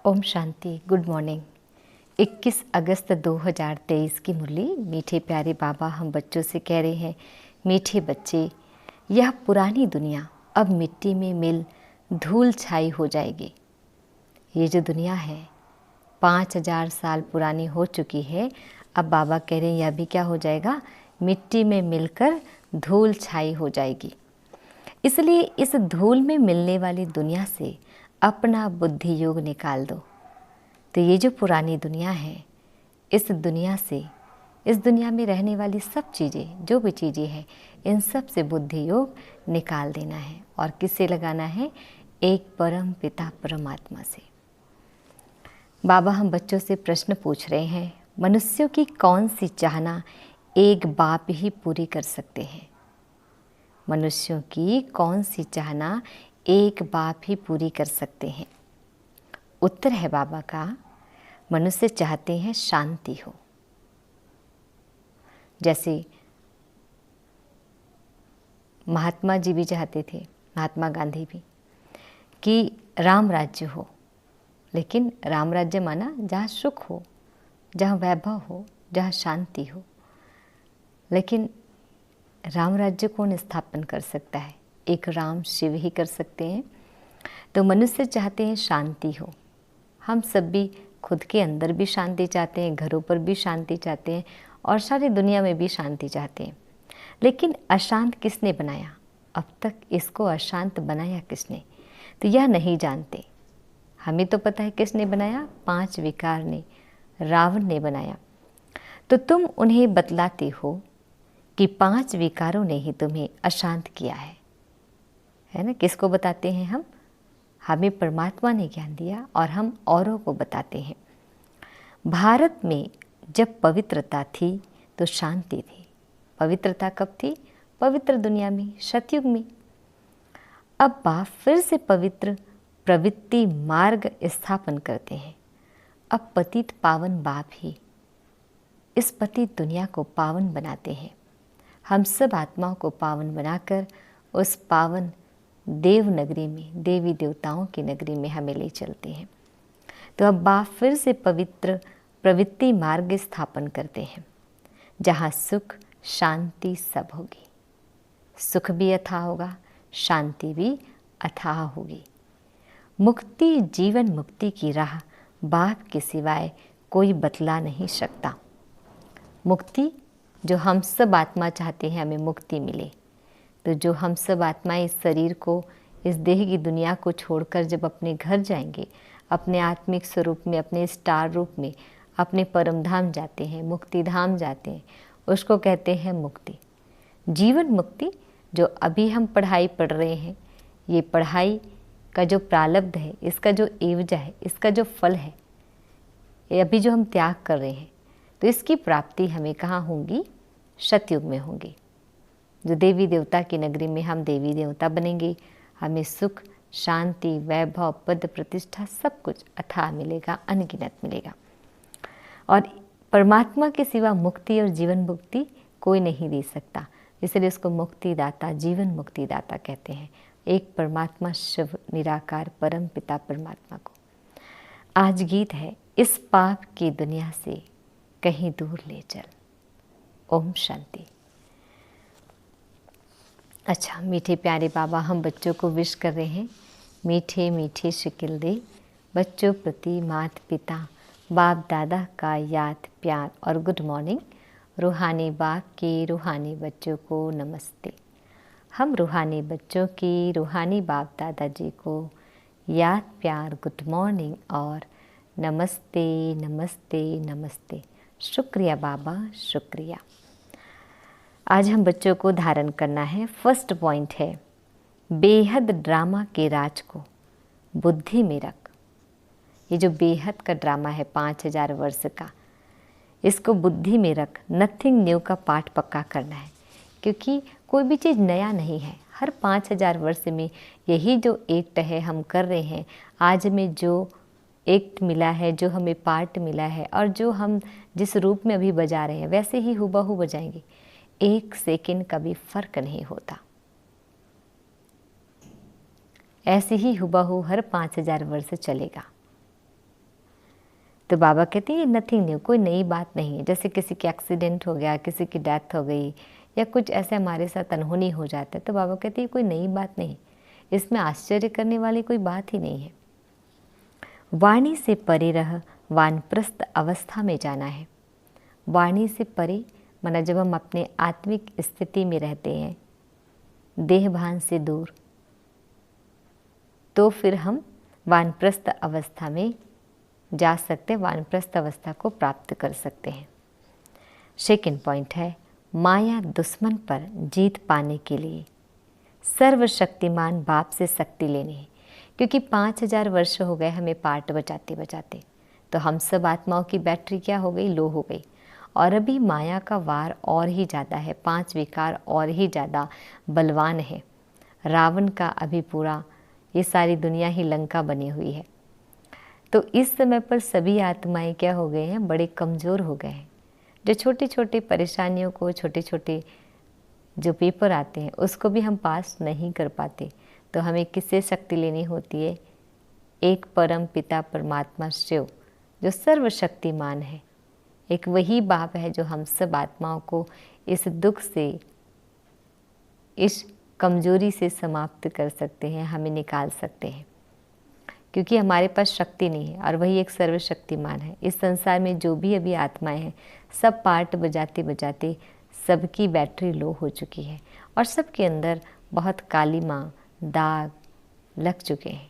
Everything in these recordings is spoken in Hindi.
ओम शांति। Good morning. 21 अगस्त 2023 की मुरली। मीठे प्यारे बाबा हम बच्चों से कह रहे हैं, मीठे बच्चे, यह पुरानी दुनिया अब मिट्टी में मिल धूल छाई हो जाएगी। ये जो दुनिया है 5000 साल पुरानी हो चुकी है। अब बाबा कह रहे हैं यह भी क्या हो जाएगा, मिट्टी में मिलकर धूल छाई हो जाएगी। इसलिए इस धूल में मिलने वाली दुनिया से अपना बुद्धि योग निकाल दो। तो ये जो पुरानी दुनिया है, इस दुनिया से, इस दुनिया में रहने वाली सब चीज़ें, जो भी चीज़ें हैं, इन सब से बुद्धि योग निकाल देना है। और किससे लगाना है? एक परम पिता परमात्मा से। बाबा हम बच्चों से प्रश्न पूछ रहे हैं, मनुष्यों की कौन सी चाहना एक बाप ही पूरी कर सकते हैं? मनुष्यों की कौन सी चाहना एक बाप ही पूरी कर सकते हैं? उत्तर है बाबा का, मनुष्य चाहते हैं शांति हो। जैसे महात्मा जी भी चाहते थे, महात्मा गांधी भी, कि राम राज्य हो। लेकिन राम राज्य माना जहाँ सुख हो, जहाँ वैभव हो, जहाँ शांति हो। लेकिन राम राज्य कौन स्थापन कर सकता है? एक राम शिव ही कर सकते हैं। तो मनुष्य चाहते हैं शांति हो। हम सब भी खुद के अंदर भी शांति चाहते हैं, घरों पर भी शांति चाहते हैं और सारी दुनिया में भी शांति चाहते हैं। लेकिन अशांत किसने बनाया? अब तक इसको अशांत बनाया किसने? तो यह नहीं जानते। हमें तो पता है किसने बनाया, 5 विकार ने, रावण ने बनाया। तो तुम उन्हें बतलाते हो कि 5 विकारों ने ही तुम्हें अशांत किया है ना? किसको बताते हैं हम? हमें परमात्मा ने ज्ञान दिया और हम औरों को बताते हैं। भारत में जब पवित्रता थी तो शांति थी। पवित्रता कब थी? पवित्र दुनिया में, सतयुग में। अब बाप फिर से पवित्र प्रवृत्ति मार्ग स्थापन करते हैं। अब पतित पावन बाप ही इस पतित दुनिया को पावन बनाते हैं। हम सब आत्माओं को पावन बनाकर उस पावन देव नगरी में, देवी देवताओं की नगरी में हमें ले चलते हैं। तो अब बाप फिर से पवित्र प्रवृत्ति मार्ग स्थापन करते हैं, जहाँ सुख शांति सब होगी। सुख भी अथाह होगा, शांति भी अथाह होगी। मुक्ति, जीवन मुक्ति की राह बाप के सिवाय कोई बतला नहीं सकता। मुक्ति जो हम सब आत्मा चाहते हैं, हमें मुक्ति मिले। तो जो हम सब आत्माएं इस शरीर को, इस देह की दुनिया को छोड़कर जब अपने घर जाएंगे, अपने आत्मिक स्वरूप में, अपने स्टार रूप में, अपने परम धाम जाते हैं, मुक्ति धाम जाते हैं, उसको कहते हैं मुक्ति। जीवन मुक्ति जो अभी हम पढ़ाई पढ़ रहे हैं, ये पढ़ाई का जो प्रारब्ध है, इसका जो एवजा है, इसका जो फल है, ये अभी जो हम त्याग कर रहे हैं, तो इसकी प्राप्ति हमें कहाँ होंगी? सतयुग में होंगी। जो देवी देवता की नगरी में हम देवी देवता बनेंगे। हमें सुख शांति वैभव पद प्रतिष्ठा सब कुछ अथाह मिलेगा, अनगिनत मिलेगा। और परमात्मा के सिवा मुक्ति और जीवन मुक्ति कोई नहीं दे सकता। इसलिए उसको मुक्तिदाता, जीवन मुक्तिदाता कहते हैं। एक परमात्मा शिव निराकार परम पिता परमात्मा को। आज गीत है, इस पाप की दुनिया से कहीं दूर ले चल। ओम शांति। अच्छा मीठे प्यारे बाबा हम बच्चों को विश कर रहे हैं, मीठे मीठे शिकिल दे बच्चों प्रति माता पिता बाप दादा का याद प्यार और गुड मॉर्निंग। रूहानी बाप के रूहानी बच्चों को नमस्ते। हम रूहानी बच्चों की रूहानी बाप दादा जी को याद प्यार गुड मॉर्निंग और नमस्ते नमस्ते नमस्ते। शुक्रिया बाबा, शुक्रिया। आज हम बच्चों को धारण करना है। फर्स्ट पॉइंट है, बेहद ड्रामा के राज को बुद्धि में रख। ये जो बेहद का ड्रामा है 5000 वर्ष का, इसको बुद्धि में रख। नथिंग न्यू का पाठ पक्का करना है, क्योंकि कोई भी चीज़ नया नहीं है। हर 5000 वर्ष में यही जो एक्ट है हम कर रहे हैं। आज में जो एक्ट मिला है, जो हमें पार्ट मिला है और जो हम जिस रूप में अभी बजा रहे हैं, वैसे ही हूबहू बजाएंगे। 1 सेकंड का भी फर्क नहीं होता। ऐसे ही हूबहू हर 5000 वर्ष चलेगा। तो बाबा कहते हैं ये नथिंग न्यू, कोई नई बात नहीं है। जैसे किसी की एक्सीडेंट हो गया, किसी की डेथ हो गई, या कुछ ऐसे हमारे साथ अनहोनी हो जाता है, तो बाबा कहते हैं कोई नई बात नहीं, इसमें आश्चर्य करने वाली कोई बात ही नहीं है। वाणी से परे रह वानप्रस्थ अवस्था में जाना है। वाणी से परे माना जब हम अपने आत्मिक स्थिति में रहते हैं, देह भान से दूर, तो फिर हम वानप्रस्थ अवस्था में जा सकते हैं, वानप्रस्थ अवस्था को प्राप्त कर सकते हैं। सेकंड पॉइंट है, माया दुश्मन पर जीत पाने के लिए सर्वशक्तिमान बाप से शक्ति लेनी है। क्योंकि 5000 वर्ष हो गए हमें पाठ बजाते बजाते, तो हम सब आत्माओं की बैटरी क्या हो गई, लो हो गई। और अभी माया का वार और ही ज़्यादा है, 5 विकार और ही ज़्यादा बलवान है। रावण का अभी पूरा ये सारी दुनिया ही लंका बनी हुई है। तो इस समय पर सभी आत्माएं क्या हो गए हैं, बड़े कमज़ोर हो गए हैं। जो छोटी छोटी परेशानियों को, छोटे छोटे जो पेपर आते हैं उसको भी हम पास नहीं कर पाते। तो हमें किससे शक्ति लेनी होती है, एक परम पिता परमात्मा शिव जो सर्वशक्तिमान है, एक वही बाप है जो हम सब आत्माओं को इस दुख से, इस कमजोरी से समाप्त कर सकते हैं, हमें निकाल सकते हैं। क्योंकि हमारे पास शक्ति नहीं है और वही एक सर्वशक्तिमान है। इस संसार में जो भी अभी आत्माएं हैं, सब पार्ट बजाते बजाते सबकी बैटरी लो हो चुकी है और सबके अंदर बहुत कालीमा दाग लग चुके हैं।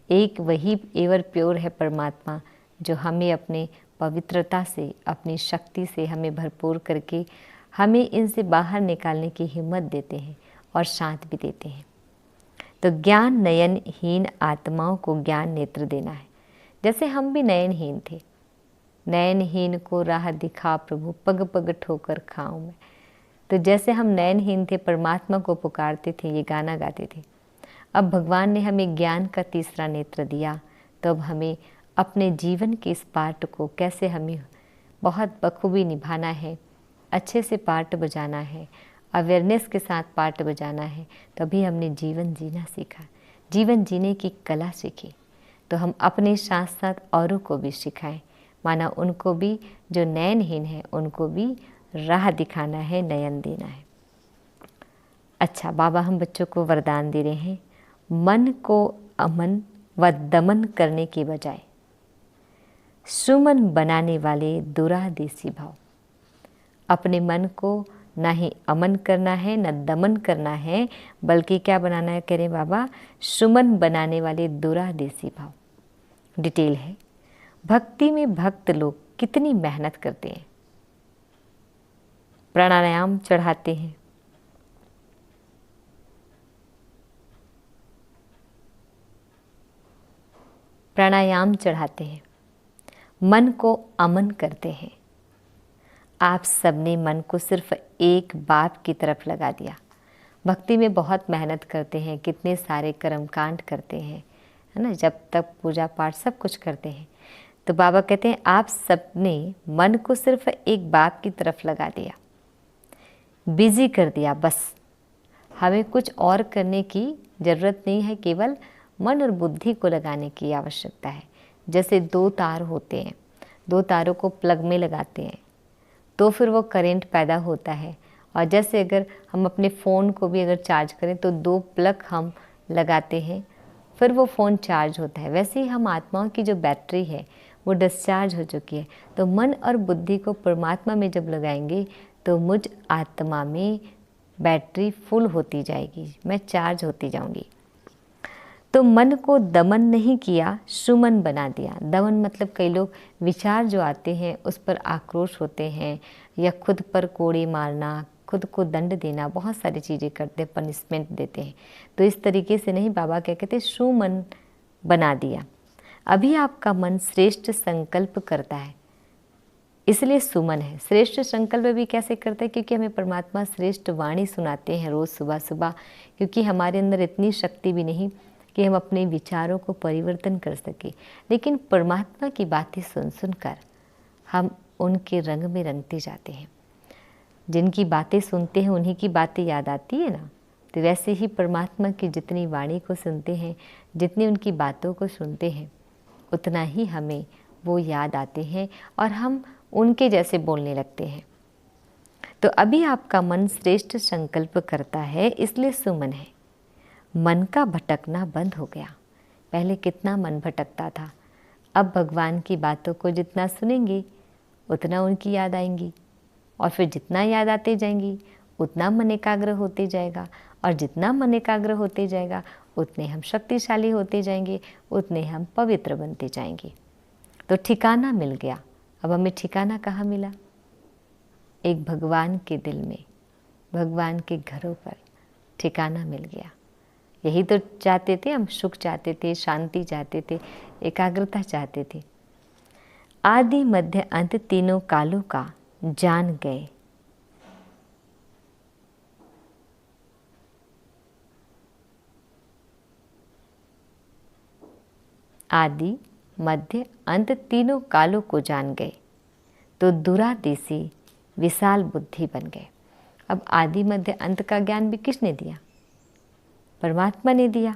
एक वही एवर प्योर है परमात्मा जो हमें अपने पवित्रता से, अपनी शक्ति से हमें भरपूर करके हमें इनसे बाहर निकालने की हिम्मत देते हैं और शांत भी देते हैं। तो ज्ञान नयनहीन आत्माओं को ज्ञान नेत्र देना है। जैसे हम भी नयनहीन थे, नयनहीन को राह दिखा प्रभु, पग पग ठोकर खाऊं मैं। तो जैसे हम नयनहीन थे, परमात्मा को पुकारते थे, ये गाना गाते थे, अब भगवान ने हमें ज्ञान का तीसरा नेत्र दिया। तो अब हमें अपने जीवन के इस पार्ट को कैसे हमें बहुत बखूबी निभाना है, अच्छे से पार्ट बजाना है, अवेयरनेस के साथ पार्ट बजाना है। तभी हमने जीवन जीना सीखा, जीवन जीने की कला सीखी। तो हम अपने साथ साथ औरों को भी सिखाएं, माना उनको भी जो नयनहीन है उनको भी राह दिखाना है, नयन देना है। अच्छा, बाबा हम बच्चों को वरदान दे रहे हैं, मन को अमन व दमन करने के बजाय सुमन बनाने वाले दुरादेसी भाव। अपने मन को ना ही अमन करना है, न दमन करना है, बल्कि क्या बनाना है, कह रहे बाबा, सुमन बनाने वाले दुरादेसी भाव। डिटेल है, भक्ति में भक्त लोग कितनी मेहनत करते हैं, प्राणायाम चढ़ाते हैं, प्राणायाम चढ़ाते हैं, मन को अमन करते हैं। आप सबने मन को सिर्फ एक बाप की तरफ लगा दिया। भक्ति में बहुत मेहनत करते हैं, कितने सारे कर्मकांड करते हैं, है ना, जब तक पूजा पाठ सब कुछ करते हैं। तो बाबा कहते हैं आप सबने मन को सिर्फ एक बाप की तरफ लगा दिया, बिजी कर दिया। बस हमें कुछ और करने की ज़रूरत नहीं है, केवल मन और बुद्धि को लगाने की आवश्यकता है। जैसे 2 तार होते हैं, 2 तारों को प्लग में लगाते हैं तो फिर वो करंट पैदा होता है। और जैसे अगर हम अपने फ़ोन को भी अगर चार्ज करें तो 2 प्लग हम लगाते हैं, फिर वो फ़ोन चार्ज होता है। वैसे ही हम आत्माओं की जो बैटरी है वो डिस्चार्ज हो चुकी है। तो मन और बुद्धि को परमात्मा में जब लगाएंगे तो मुझ आत्मा में बैटरी फुल होती जाएगी, मैं चार्ज होती जाऊंगी। तो मन को दमन नहीं किया, सुमन बना दिया। दमन मतलब कई लोग विचार जो आते हैं उस पर आक्रोश होते हैं, या खुद पर कोड़े मारना, खुद को दंड देना, बहुत सारी चीज़ें करते हैं, पनिशमेंट देते हैं। तो इस तरीके से नहीं, बाबा क्या कहते हैं, सुमन बना दिया। अभी आपका मन श्रेष्ठ संकल्प करता है, इसलिए सुमन है। श्रेष्ठ संकल्प भी कैसे करता है, क्योंकि हमें परमात्मा श्रेष्ठ वाणी सुनाते हैं रोज़ सुबह सुबह। क्योंकि हमारे अंदर इतनी शक्ति भी नहीं कि हम अपने विचारों को परिवर्तन कर सके, लेकिन परमात्मा की बातें सुन सुनकर हम उनके रंग में रंगते जाते हैं। जिनकी बातें सुनते हैं उन्हीं की बातें याद आती है ना। तो वैसे ही परमात्मा की जितनी वाणी को सुनते हैं, जितनी उनकी बातों को सुनते हैं, उतना ही हमें वो याद आते हैं और हम उनके जैसे बोलने लगते हैं। तो अभी आपका मन श्रेष्ठ संकल्प करता है, इसलिए सुमन है। मन का भटकना बंद हो गया। पहले कितना मन भटकता था, अब भगवान की बातों को जितना सुनेंगे उतना उनकी याद आएंगी, और फिर जितना याद आते जाएंगी उतना मन एकाग्र होते जाएगा, और जितना मन एकाग्र होते जाएगा उतने हम शक्तिशाली होते जाएंगे, उतने हम पवित्र बनते जाएंगे। तो ठिकाना मिल गया। अब हमें ठिकाना कहाँ मिला? एक भगवान के दिल में, भगवान के घरों पर ठिकाना मिल गया। यही तो चाहते थे हम, सुख चाहते थे, शांति चाहते थे, एकाग्रता चाहते थे। आदि मध्य अंत तीनों कालों का जान गए। आदि मध्य अंत तीनों कालों को जान गए तो दुरादेशी विशाल बुद्धि बन गए। अब आदि मध्य अंत का ज्ञान भी किसने दिया? परमात्मा ने दिया।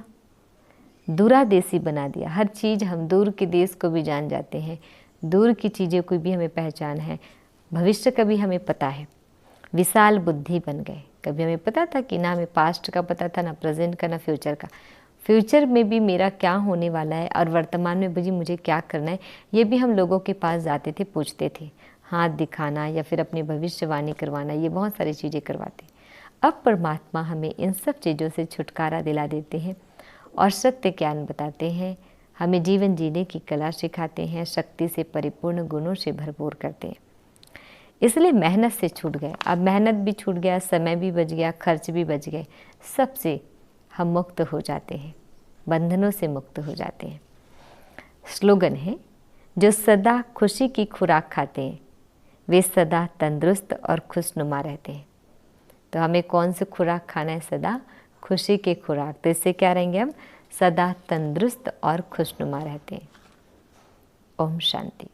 दूरादेशी बना दिया। हर चीज़, हम दूर के देश को भी जान जाते हैं, दूर की चीज़ों की भी हमें पहचान है, भविष्य का भी हमें पता है। विशाल बुद्धि बन गए। कभी हमें पता था कि ना हमें पास्ट का पता था, ना प्रेजेंट का, ना फ्यूचर का। फ्यूचर में भी मेरा क्या होने वाला है और वर्तमान में भी मुझे क्या करना है, ये भी हम लोगों के पास जाते थे, पूछते थे। हाथ दिखाना या फिर अपनी भविष्यवाणी करवाना, ये बहुत सारी चीज़ें करवाते। अब परमात्मा हमें इन सब चीज़ों से छुटकारा दिला देते हैं और सत्य ज्ञान बताते हैं, हमें जीवन जीने की कला सिखाते हैं, शक्ति से परिपूर्ण गुणों से भरपूर करते हैं। इसलिए मेहनत से छूट गए। अब मेहनत भी छूट गया, समय भी बच गया, खर्च भी बच गए, सबसे हम मुक्त हो जाते हैं, बंधनों से मुक्त हो जाते हैं। स्लोगन है, जो सदा खुशी की खुराक खाते हैं वे सदा तंदुरुस्त और खुशनुमा रहते हैं। तो हमें कौन सी खुराक खाना है? सदा खुशी की खुराक। तो इससे क्या रहेंगे हम? सदा तंदुरुस्त और खुशनुमा रहते हैं। ओम शांति।